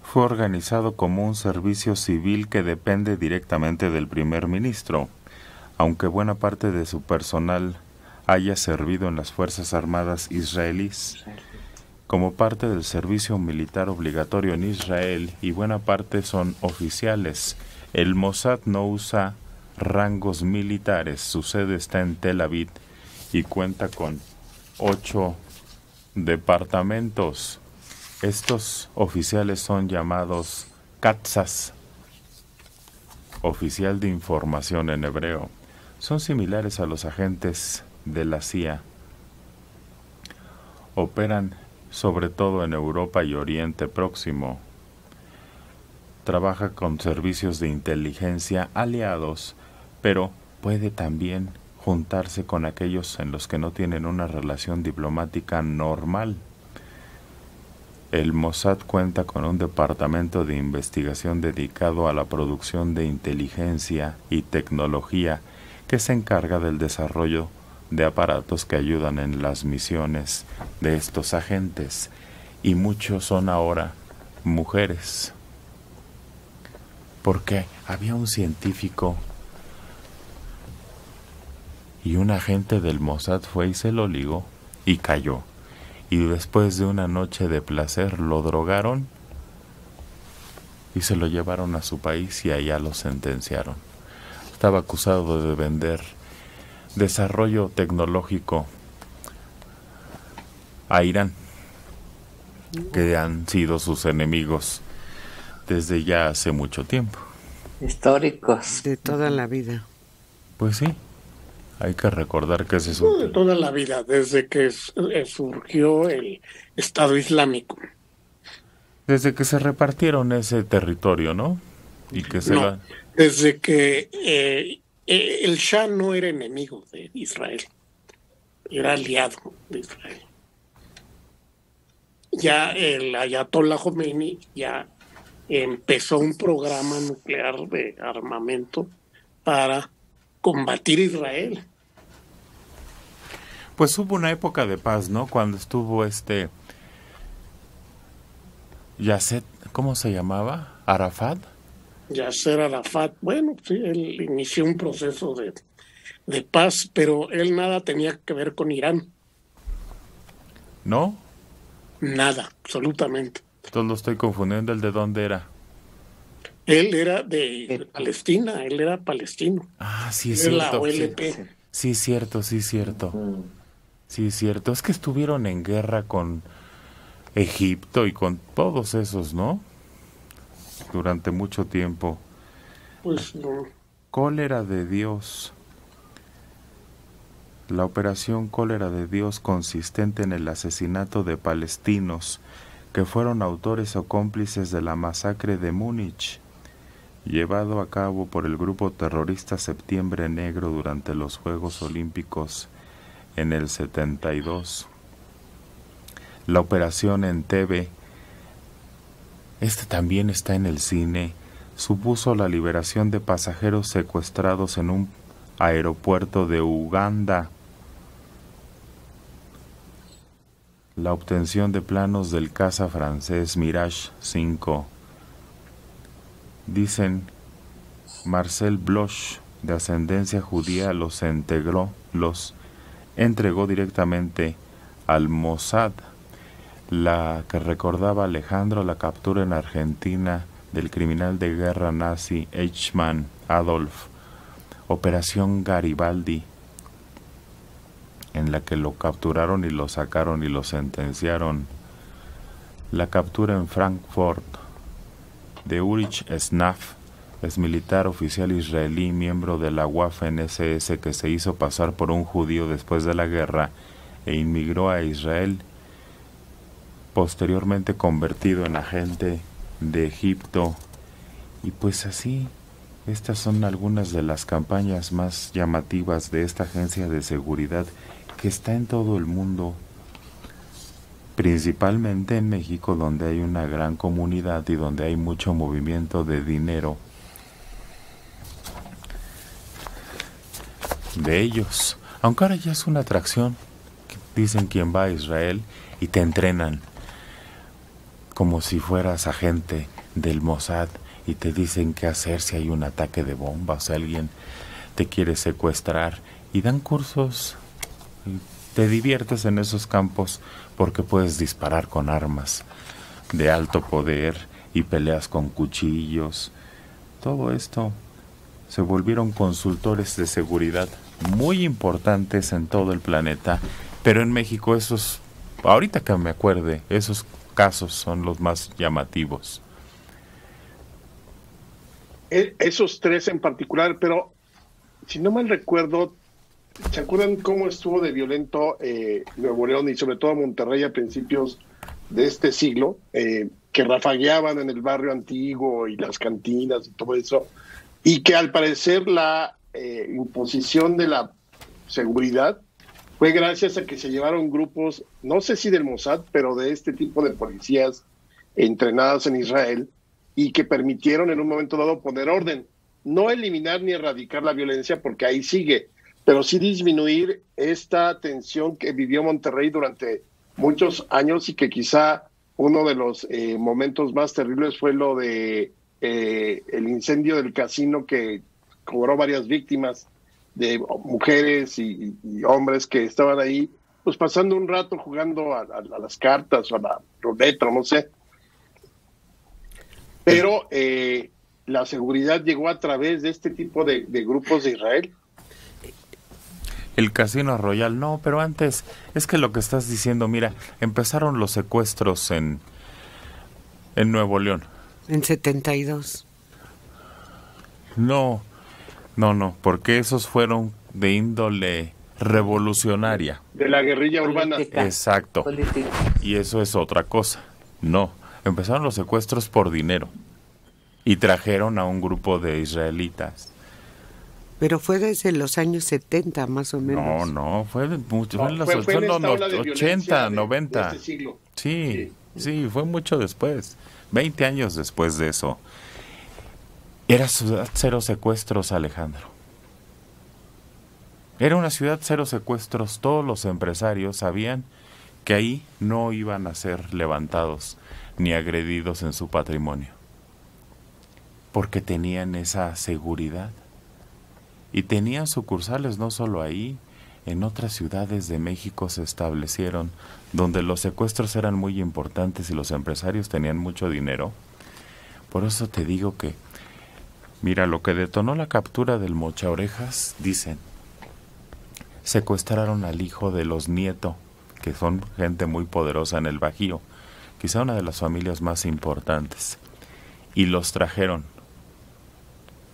fue organizado como un servicio civil que depende directamente del primer ministro, aunque buena parte de su personal haya servido en las Fuerzas Armadas israelíes. Como parte del servicio militar obligatorio en Israel, y buena parte son oficiales, el Mossad no usa rangos militares. Su sede está en Tel Aviv y cuenta con 8 departamentos. Estos oficiales son llamados Katzas, oficial de información en hebreo. Son similares a los agentes de la CIA. Operan sobre todo en Europa y Oriente Próximo. Trabaja con servicios de inteligencia aliados, pero puede también juntarse con aquellos en los que no tienen una relación diplomática normal. El Mossad cuenta con un departamento de investigación dedicado a la producción de inteligencia y tecnología que se encarga del desarrollo de aparatos que ayudan en las misiones de estos agentes, y muchos son ahora mujeres. Porque había un científico y un agente del Mossad fue y se lo ligó y cayó. Y después de una noche de placer lo drogaron y se lo llevaron a su país y allá lo sentenciaron. Estaba acusado de vender desarrollo tecnológico a Irán, que han sido sus enemigos desde ya hace mucho tiempo. Históricos. De toda la vida. Pues sí, hay que recordar que ese es de toda la vida, desde que surgió el Estado Islámico. Desde que se repartieron ese territorio, ¿no? Y que se No, desde que el Shah no era enemigo de Israel, era aliado de Israel. Ya el Ayatollah Khomeini ya empezó un programa nuclear de armamento para combatir a Israel. Pues hubo una época de paz, ¿no? Cuando estuvo Yasser, ¿cómo se llamaba? ¿Arafat? Yasser Arafat, bueno, sí, él inició un proceso de paz, pero él nada tenía que ver con Irán. ¿No? Nada, absolutamente. Entonces lo estoy confundiendo. ¿El de dónde era? Él era de Palestina, él era palestino. Ah, sí, es cierto. cierto. La OLP. Sí, cierto, sí, cierto. Sí, cierto. Es que estuvieron en guerra con Egipto y con todos esos, ¿no? Durante mucho tiempo. Pues no. Cólera de Dios. La operación Cólera de Dios, consistente en el asesinato de palestinos que fueron autores o cómplices de la masacre de Múnich, llevado a cabo por el grupo terrorista Septiembre Negro durante los Juegos Olímpicos en el 72. La operación Entebbe, también está en el cine, supuso la liberación de pasajeros secuestrados en un aeropuerto de Uganda, la obtención de planos del caza francés Mirage 5. Dicen, Marcel Bloch, de ascendencia judía, los entregó directamente al Mossad, la que recordaba Alejandro la captura en Argentina del criminal de guerra nazi Eichmann Adolf, Operación Garibaldi, en la que lo capturaron y lo sacaron y lo sentenciaron. La captura en Frankfurt de Ulrich Snaf, es militar oficial israelí, miembro de la Waffen-SS, que se hizo pasar por un judío después de la guerra e inmigró a Israel, posteriormente convertido en agente de Egipto. Y pues así, estas son algunas de las campañas más llamativas de esta agencia de seguridad que está en todo el mundo, principalmente en México, donde hay una gran comunidad y donde hay mucho movimiento de dinero de ellos. Aunque ahora ya es una atracción, dicen, quien va a Israel y te entrenan. como si fueras agente del Mossad y te dicen qué hacer si hay un ataque de bomba, o sea, alguien te quiere secuestrar, y dan cursos. Te diviertes en esos campos porque puedes disparar con armas de alto poder y peleas con cuchillos. Todo esto se volvieron consultores de seguridad muy importantes en todo el planeta, pero en México esos, ahorita que me acuerde, esos casos son los más llamativos. Esos tres en particular, pero si no mal recuerdo, ¿se acuerdan cómo estuvo de violento Nuevo León y sobre todo Monterrey a principios de este siglo? Que rafagueaban en el barrio antiguo y las cantinas y todo eso, y que al parecer la imposición de la seguridad fue gracias a que se llevaron grupos, no sé si del Mossad, pero de este tipo de policías entrenadas en Israel, y que permitieron en un momento dado poner orden, no eliminar ni erradicar la violencia, porque ahí sigue, pero sí disminuir esta tensión que vivió Monterrey durante muchos años, y que quizá uno de los momentos más terribles fue lo de el incendio del casino, que cobró varias víctimas de mujeres y hombres que estaban ahí pues pasando un rato jugando a las cartas o a la ruleta, no sé. Pero la seguridad llegó a través de este tipo de grupos de Israel. El Casino Royal, no, pero antes, es que lo que estás diciendo, mira, empezaron los secuestros en Nuevo León. En 72. No, porque esos fueron de índole revolucionaria. De la guerrilla urbana. Exacto. Política. Y eso es otra cosa. No, empezaron los secuestros por dinero y trajeron a un grupo de israelitas. Pero fue desde los años 70, más o menos. No, fue mucho, No, fue en los, fue en los esta ola de 80, 90. de este siglo. Sí, fue mucho después, 20 años después de eso. Era ciudad cero secuestros, Alejandro. Era una ciudad cero secuestros. Todos los empresarios sabían que ahí no iban a ser levantados ni agredidos en su patrimonio, porque tenían esa seguridad. Y tenían sucursales no solo ahí, en otras ciudades de México se establecieron, donde los secuestros eran muy importantes y los empresarios tenían mucho dinero. Por eso te digo que, mira, lo que detonó la captura del Mochaorejas, dicen, secuestraron al hijo de los Nieto, que son gente muy poderosa en el Bajío, quizá una de las familias más importantes, y los trajeron.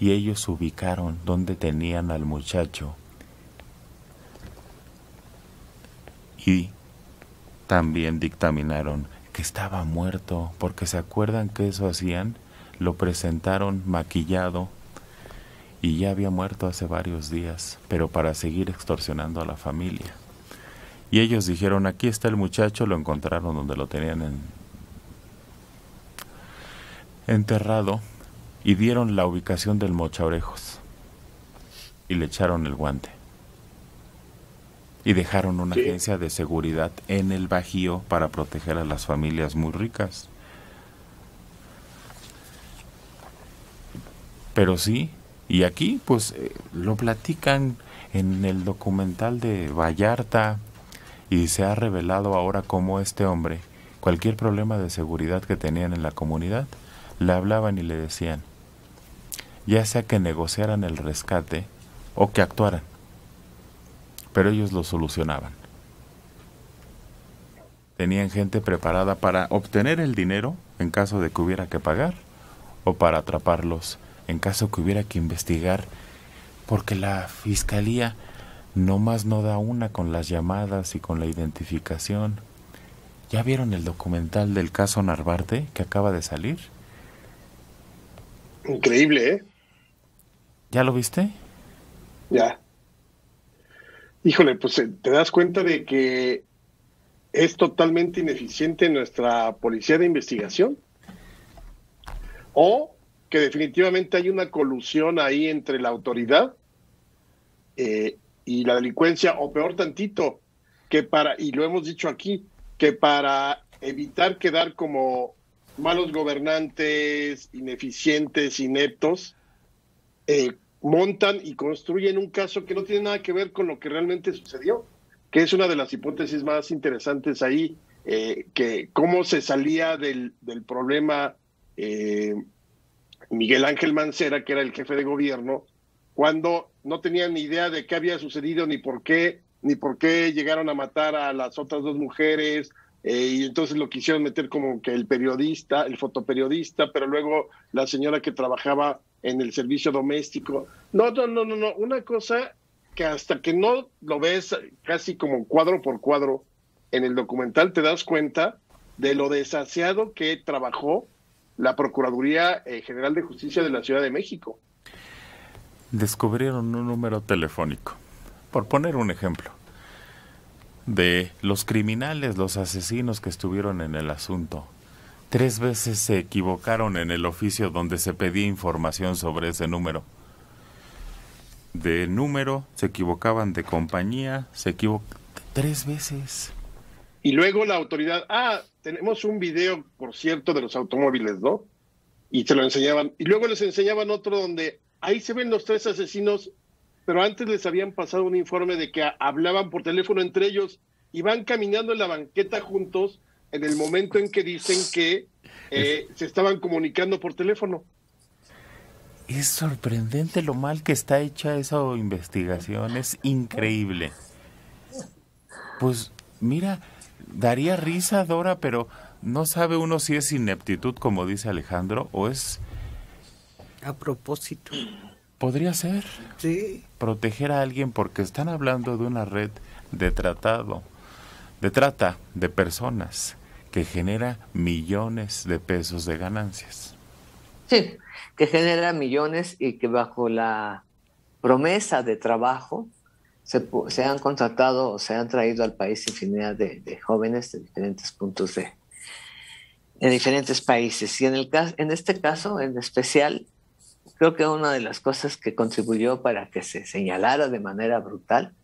Y ellos ubicaron donde tenían al muchacho. Y también dictaminaron que estaba muerto, porque se acuerdan que eso hacían, lo presentaron maquillado y ya había muerto hace varios días, pero para seguir extorsionando a la familia. Y ellos dijeron, aquí está el muchacho, lo encontraron donde lo tenían enterrado. Y dieron la ubicación del Mochaorejos y le echaron el guante y dejaron una agencia de seguridad en el Bajío para proteger a las familias muy ricas. Pero sí, y aquí pues lo platican en el documental de Vallarta, y se ha revelado ahora cómo este hombre, cualquier problema de seguridad que tenían en la comunidad, le hablaban y le decían, ya sea que negociaran el rescate o que actuaran, pero ellos lo solucionaban. Tenían gente preparada para obtener el dinero en caso de que hubiera que pagar, o para atraparlos en caso que hubiera que investigar, porque la fiscalía nomás no da una con las llamadas y con la identificación. ¿Ya vieron el documental del caso Narvarte que acaba de salir? Increíble, ¿eh? ¿Ya lo viste? Ya. Híjole, pues te das cuenta de que es totalmente ineficiente nuestra policía de investigación. O que definitivamente hay una colusión ahí entre la autoridad y la delincuencia, o peor tantito, que y lo hemos dicho aquí, que para evitar quedar como malos gobernantes, ineficientes, ineptos, montan y construyen un caso que no tiene nada que ver con lo que realmente sucedió, que es una de las hipótesis más interesantes ahí, que cómo se salía del problema Miguel Ángel Mancera, que era el jefe de gobierno, cuando no tenían ni idea de qué había sucedido, ni por qué llegaron a matar a las otras dos mujeres, y entonces lo quisieron meter como que el periodista, el fotoperiodista, pero luego la señora que trabajaba en el servicio doméstico. No, una cosa que hasta que no lo ves casi como cuadro por cuadro en el documental, te das cuenta de lo desaseado que trabajó la Procuraduría General de Justicia de la Ciudad de México. Descubrieron un número telefónico, por poner un ejemplo, de los criminales, los asesinos que estuvieron en el asunto. 3 veces se equivocaron en el oficio donde se pedía información sobre ese número. De número, se equivocaban de compañía, 3 veces. Y luego la autoridad, tenemos un video, por cierto, de los automóviles, ¿no? Y se lo enseñaban. Y luego les enseñaban otro donde ahí se ven los 3 asesinos, pero antes les habían pasado un informe de que hablaban por teléfono entre ellos y van caminando en la banqueta juntos en el momento en que dicen que se estaban comunicando por teléfono. Es sorprendente lo mal que está hecha esa investigación, es increíble. Pues mira, daría risa, Dora, pero no sabe uno si es ineptitud, como dice Alejandro, o es... A propósito. Podría ser. Sí. Proteger a alguien porque están hablando de una red de trata de personas que genera millones de pesos de ganancias. Sí, que genera millones y que bajo la promesa de trabajo se han contratado o se han traído al país infinidad de jóvenes de diferentes puntos de diferentes países. Y en este caso, en especial, creo que una de las cosas que contribuyó para que se señalara de manera brutal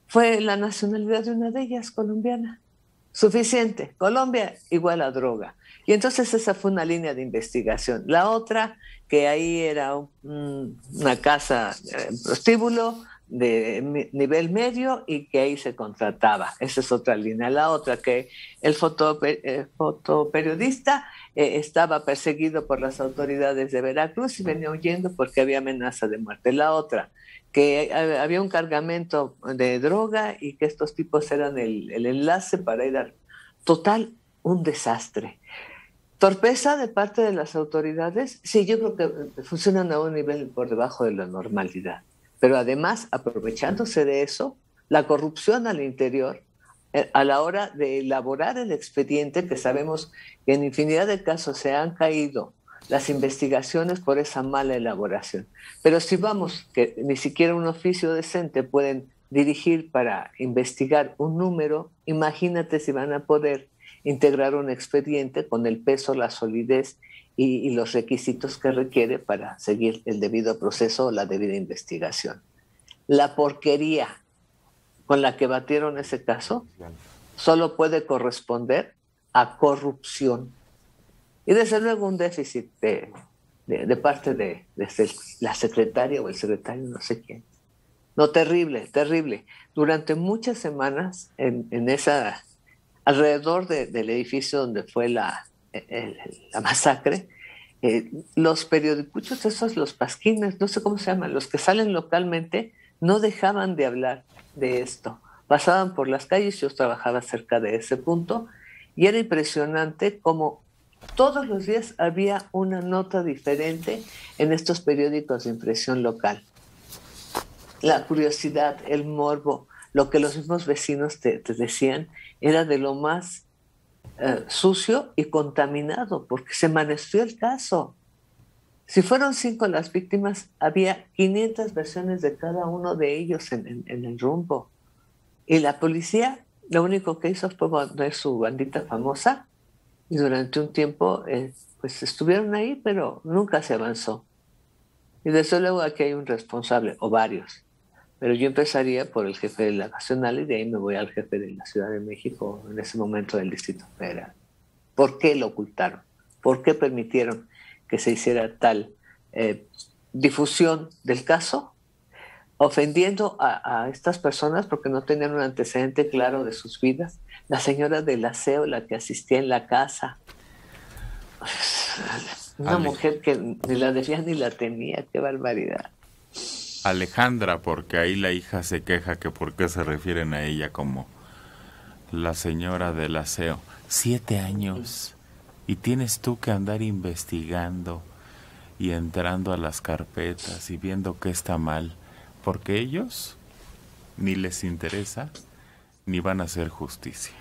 fue la nacionalidad de una de ellas, colombiana. Suficiente. Colombia igual a droga. Y entonces esa fue una línea de investigación. La otra, que ahí era una casa prostíbulo de nivel medio y que ahí se contrataba. Esa es otra línea. La otra, que el fotoperiodista estaba perseguido por las autoridades de Veracruz y venía huyendo porque había amenaza de muerte. La otra, que había un cargamento de droga y que estos tipos eran el enlace para ir al... Total, un desastre. ¿Torpeza de parte de las autoridades? Sí, yo creo que funcionan a un nivel por debajo de la normalidad. Pero además, aprovechándose de eso, la corrupción al interior, a la hora de elaborar el expediente, que sabemos que en infinidad de casos se han caído las investigaciones por esa mala elaboración. Pero si vamos, que ni siquiera un oficio decente pueden dirigir para investigar un número, imagínate si van a poder integrar un expediente con el peso, la solidez y los requisitos que requiere para seguir el debido proceso o la debida investigación. La porquería con la que batieron ese caso solo puede corresponder a corrupción. Y desde luego un déficit de parte de la secretaria o el secretario, no sé quién. No, terrible, terrible. Durante muchas semanas alrededor del edificio donde fue la masacre, los periodicuchos, esos, los pasquines, no sé cómo se llaman, los que salen localmente, no dejaban de hablar de esto. Pasaban por las calles, yo trabajaba cerca de ese punto, y era impresionante cómo todos los días había una nota diferente en estos periódicos de impresión local. La curiosidad, el morbo, lo que los mismos vecinos te decían, era de lo más sucio y contaminado, porque se maneció el caso. Si fueron 5 las víctimas, había 500 versiones de cada uno de ellos en el rumbo. Y la policía lo único que hizo fue poner su bandita famosa, y durante un tiempo pues estuvieron ahí, pero nunca se avanzó. Y desde luego aquí hay un responsable, o varios. Pero yo empezaría por el jefe de la Nacional y de ahí me voy al jefe de la Ciudad de México, en ese momento del Distrito Federal. ¿Por qué lo ocultaron? ¿Por qué permitieron que se hiciera tal difusión del caso? Ofendiendo a estas personas porque no tenían un antecedente claro de sus vidas. La señora del aseo, la que asistía en la casa, una mujer que ni la debía ni la tenía, qué barbaridad. Alejandra, porque ahí la hija se queja que por qué se refieren a ella como la señora del aseo. 7 años y tienes tú que andar investigando y entrando a las carpetas y viendo qué está mal, porque ellos ni les interesa ni van a hacer justicia.